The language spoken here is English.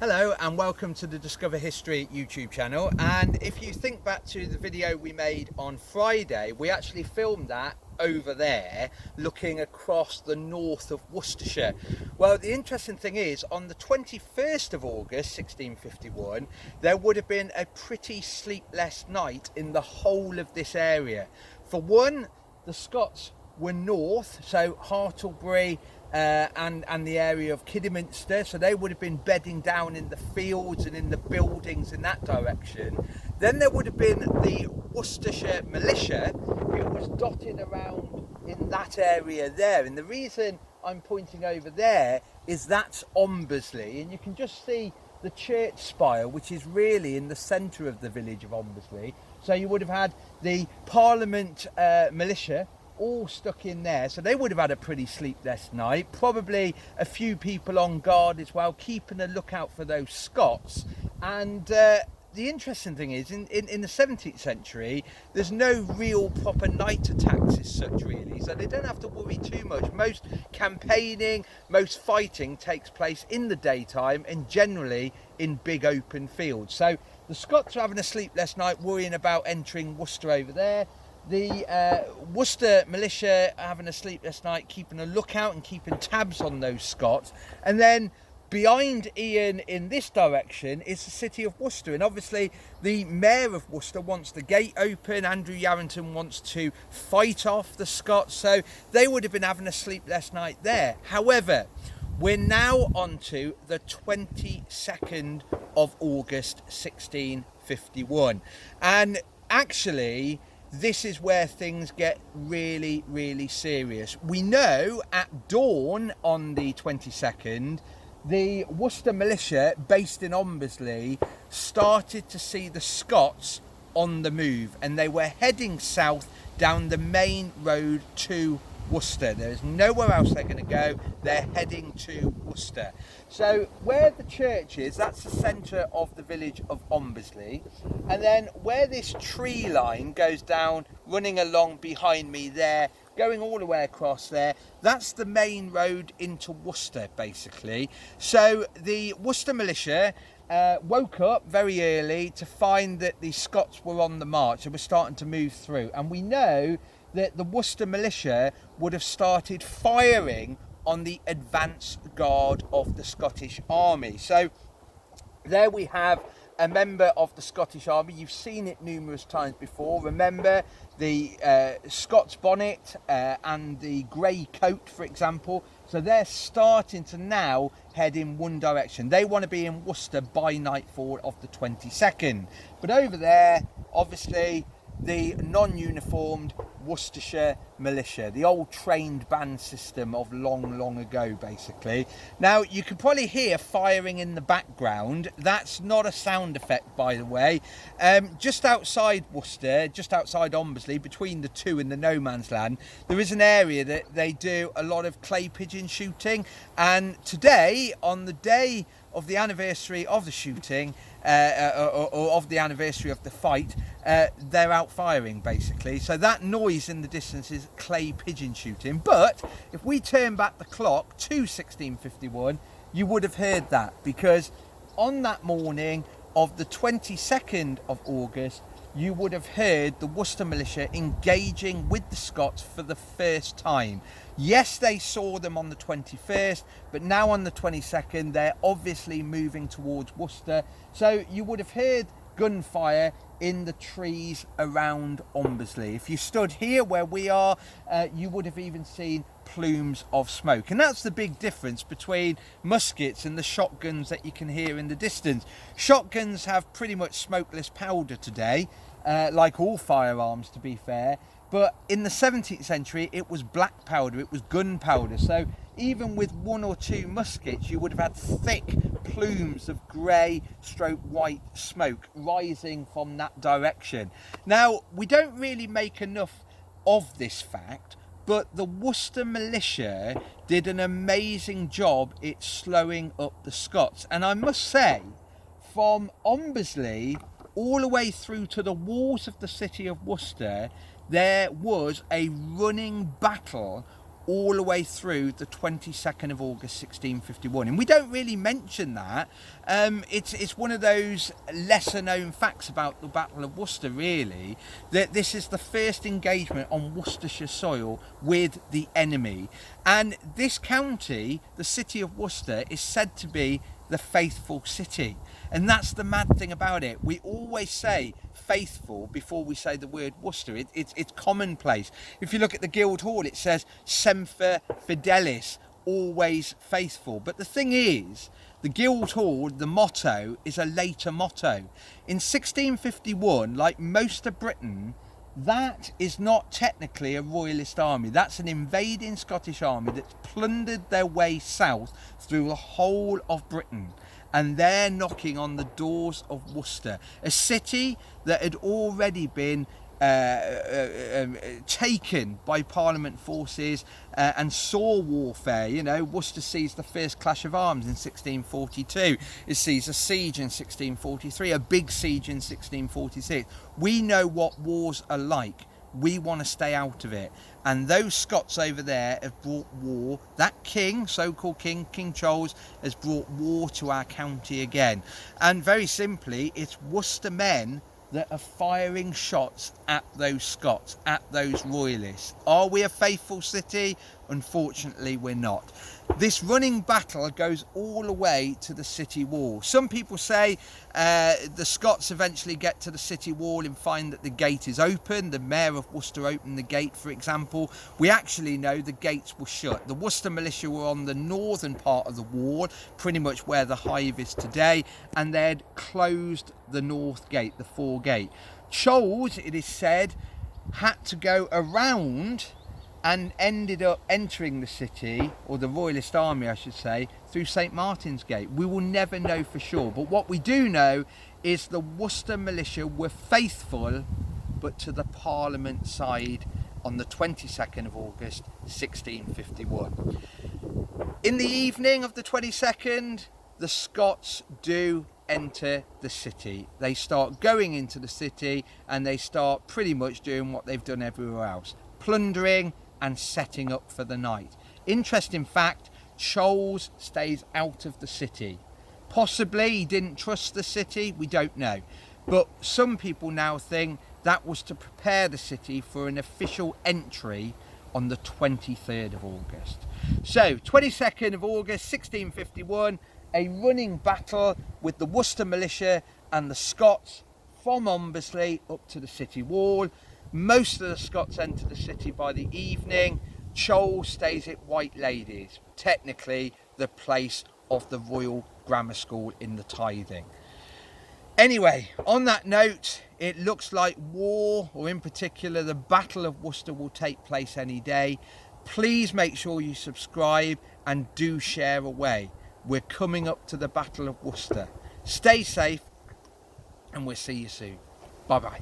Hello and welcome to the Discover History YouTube channel. And if you think back to the video we made on Friday, we actually filmed that over there looking across the north of Worcestershire. Well, the interesting thing is on the 21st of August 1651 there would have been a pretty sleepless night in the whole of this area. For one, the Scots were north, so Hartlebury and the area of Kidderminster, so they would have been bedding down in the fields and in the buildings in that direction. Then there would have been the Worcestershire militia who was dotted around in that area there, and the reason I'm pointing over there is that's Ombersley, and you can just see the church spire, which is really in the centre of the village of Ombersley. So you would have had the Parliament militia all stuck in there, so they would have had a pretty sleepless night. Probably a few people on guard as well, keeping a lookout for those Scots. And the interesting thing is, in the 17th century, there's no real proper night attacks as such, really, so they don't have to worry too much. Most campaigning, most fighting takes place in the daytime and generally in big open fields. So the Scots are having a sleepless night, worrying about entering Worcester over there. The Worcester militia are having a sleepless night, keeping a lookout and keeping tabs on those Scots. And then behind Ian in this direction is the city of Worcester, and obviously the mayor of Worcester wants the gate open. Andrew Yarrington wants to fight off the Scots, so they would have been having a sleepless night there. However, we're now on to the 22nd of August 1651, and actually this is where things get really, really serious. We know at dawn on the 22nd, the Worcester militia based in Ombersley started to see the Scots on the move, and they were heading south down the main road to Worcester. There's nowhere else they're going to go. They're heading to Worcester. So where the church is, that's the centre of the village of Ombersley. And then where this tree line goes down, running along behind me there, going all the way across there, that's the main road into Worcester, basically. So the Worcester militia woke up very early to find that the Scots were on the march and were starting to move through. And we know that the Worcester militia would have started firing on the advance guard of the Scottish army. So there we have a member of the Scottish army. You've seen it numerous times before. Remember the Scots bonnet and the grey coat, for example. So they're starting to now head in one direction. They want to be in Worcester by nightfall of the 22nd. But over there, obviously, the non-uniformed Worcestershire militia, the old trained band system of long ago, basically. Now you can probably hear firing in the background. That's not a sound effect, by the way. Just outside Worcester, just outside Ombersley, between the two in the no man's land, there is an area that they do a lot of clay pigeon shooting, and today, on the day of the anniversary of the shooting, or of the anniversary of the fight, they're out firing, basically. So that noise in the distance is clay pigeon shooting. But if we turn back the clock to 1651, you would have heard that, because on that morning of the 22nd of August, you would have heard the Worcester militia engaging with the Scots for the first time. Yes, they saw them on the 21st, but now on the 22nd, they're obviously moving towards Worcester. So you would have heard gunfire in the trees around Ombersley. If you stood here where we are, you would have even seen plumes of smoke. And that's the big difference between muskets and the shotguns that you can hear in the distance. Shotguns have pretty much smokeless powder today, like all firearms, to be fair. But in the 17th century, it was black powder, it was gunpowder. So even with one or two muskets, you would have had thick plumes of grey stroke white smoke rising from that direction. Now, we don't really make enough of this fact, but the Worcester militia did an amazing job at slowing up the Scots. And I must say, from Ombersley all the way through to the walls of the city of Worcester, there was a running battle all the way through the 22nd of August 1651, and we don't really mention that. It's one of those lesser known facts about the Battle of Worcester, really, that this is the first engagement on Worcestershire soil with the enemy. And this county, the city of Worcester, is said to be the faithful city. And that's the mad thing about it. We always say faithful before we say the word Worcester. It's commonplace. If you look at the Guildhall, it says Semper Fidelis, always faithful. But the thing is, the Guildhall, the motto, is a later motto. In 1651, like most of Britain, that is not technically a royalist army. That's an invading Scottish army that's plundered their way south through the whole of Britain. And they're knocking on the doors of Worcester, a city that had already been taken by Parliament forces and saw warfare. You know, Worcester sees the first clash of arms in 1642. It sees a siege in 1643, a big siege in 1646. We know what wars are like. We want to stay out of it. And those Scots over there have brought war. That king, so-called king, King Charles, has brought war to our county again. And very simply, it's Worcester men that are firing shots at those Scots, at those royalists. Are we a faithful city? Unfortunately, we're not. This running battle goes all the way to the city wall. Some people say the Scots eventually get to the city wall and find that the gate is open. The mayor of Worcester opened the gate, for example. We actually know the gates were shut. The Worcester militia were on the northern part of the wall, pretty much where the hive is today, and they'd closed the north gate, the fore gate. Charles, it is said, had to go around and ended up entering the city, or the royalist army I should say, through St Martin's Gate. We will never know for sure, but what we do know is the Worcester militia were faithful, but to the Parliament side on the 22nd of August 1651. In the evening of the 22nd, the Scots do enter the city. They start going into the city and they start pretty much doing what they've done everywhere else, plundering and setting up for the night. Interesting fact, Charles stays out of the city. Possibly he didn't trust the city, we don't know. But some people now think that was to prepare the city for an official entry on the 23rd of August. So, 22nd of August 1651, a running battle with the Worcester militia and the Scots from Ombersley up to the city wall. Most of the Scots enter the city by the evening. Charles stays at White Ladies, technically the place of the Royal Grammar School in the tithing. Anyway, on that note, it looks like war, or in particular the Battle of Worcester, will take place any day. Please make sure you subscribe and do share away. We're coming up to the Battle of Worcester. Stay safe and we'll see you soon. Bye bye.